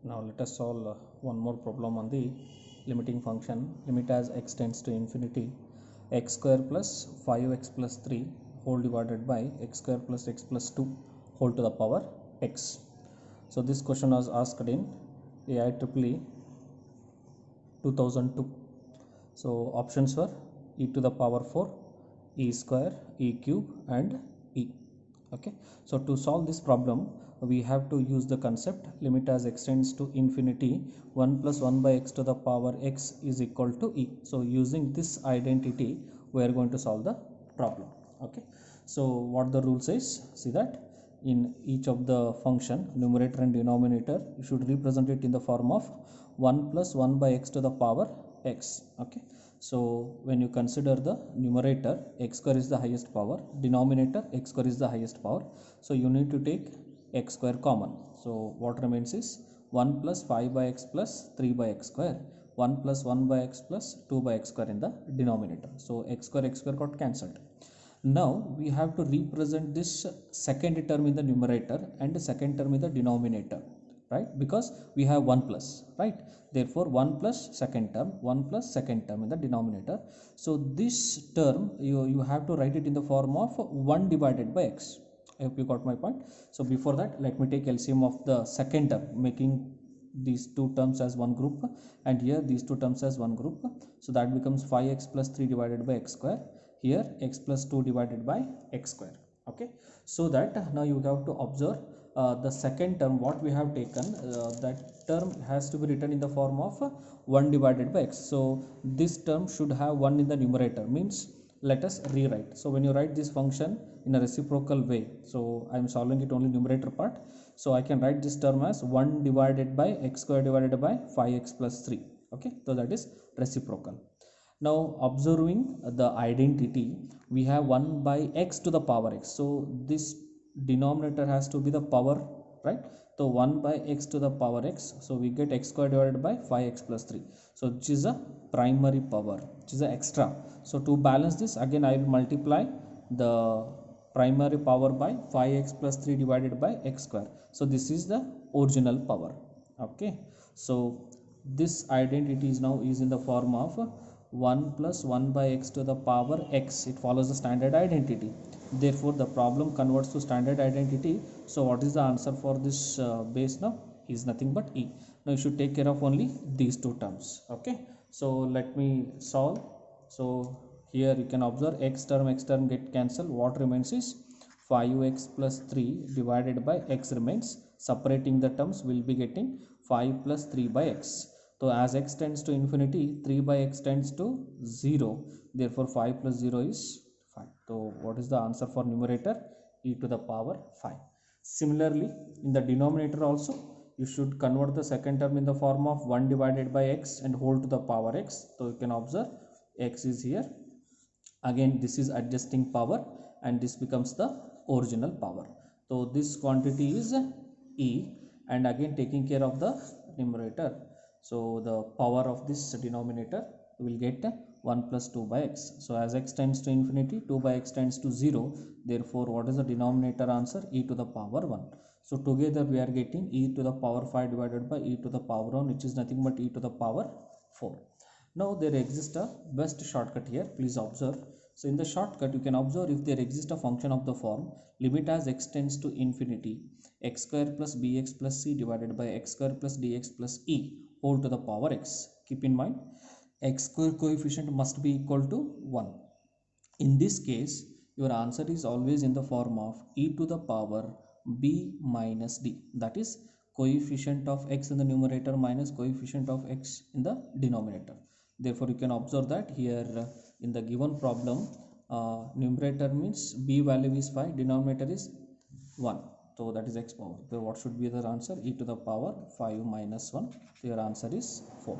Now let us solve one more problem on the limiting function. Limit as x tends to infinity, x square plus 5x plus 3 whole divided by x square plus x plus 2 whole to the power x. So this question was asked in AIEEE 2002. So options were e to the power 4, e square, e cube and e. Okay, so to solve this problem we have to use the concept limit as x tends to infinity 1 plus 1 by x to the power x is equal to e. So using this identity we are going to solve the problem. Okay, so what the rule says, see that in each of the function numerator and denominator you should represent it in the form of 1 plus 1 by x to the power x. Okay, so when you consider the numerator, x square is the highest power, denominator x square is the highest power, so you need to take x square common. So what remains is 1 plus 5 by x plus 3 by x square, 1 plus 1 by x plus 2 by x square in the denominator. So x square got cancelled. Now we have to represent this second term in the numerator and the second term in the denominator, right? Because we have 1 plus, right? Therefore 1 plus second term, 1 plus second term in the denominator. So this term you have to write it in the form of 1 divided by x. I hope you got my point. So before that, let me take LCM of the second term, making these two terms as one group, and here these two terms as one group. So that becomes 5x plus 3 divided by x square. Here x plus 2 divided by x square. Okay, so that now you have to observe the second term what we have taken, that term has to be written in the form of 1 divided by x. So this term should have 1 in the numerator, means let us rewrite. So when you write this function in a reciprocal way, so I am solving it only numerator part, so I can write this term as 1 divided by x square divided by 5x plus 3. Okay, so that is reciprocal. Now observing the identity, we have 1 by x to the power x, so this denominator has to be the power, right? So 1 by x to the power x, so we get x square divided by 5x plus 3, so which is a primary power, which is a extra. So to balance this, again I will multiply the primary power by 5x plus 3 divided by x square, so this is the original power. Okay, so this identity is now is in the form of 1 plus 1 by x to the power x. It follows the standard identity. Therefore the problem converts to standard identity. So what is the answer for this base now? Is nothing but e. Now you should take care of only these two terms. Okay, so let me solve. So here you can observe x term get cancelled. What remains is 5x plus 3 divided by x remains. Separating the terms, will be getting 5 plus 3 by x. So as x tends to infinity, 3 by x tends to 0. Therefore 5 plus 0 is 5. So what is the answer for numerator? E to the power 5. Similarly, in the denominator also, you should convert the second term in the form of 1 divided by x and whole to the power x. So you can observe x is here. Again this is adjusting power and this becomes the original power. So this quantity is e, and again taking care of the numerator. So the power of this denominator will get 1 plus 2 by x. So as x tends to infinity, 2 by x tends to 0. Therefore what is the denominator answer? E to the power 1. So together we are getting e to the power 5 divided by e to the power 1, which is nothing but e to the power 4. Now there exists a best shortcut here. Please observe. So in the shortcut you can observe if there exists a function of the form limit as x tends to infinity x square plus bx plus c divided by x square plus dx plus e whole to the power x. Keep in mind x square coefficient must be equal to 1. In this case your answer is always in the form of e to the power b minus d, that is coefficient of x in the numerator minus coefficient of x in the denominator. Therefore you can observe that here in the given problem numerator means b value is 5, denominator is 1, so that is x power. So what should be the answer? E to the power 5 minus 1. So your answer is 4.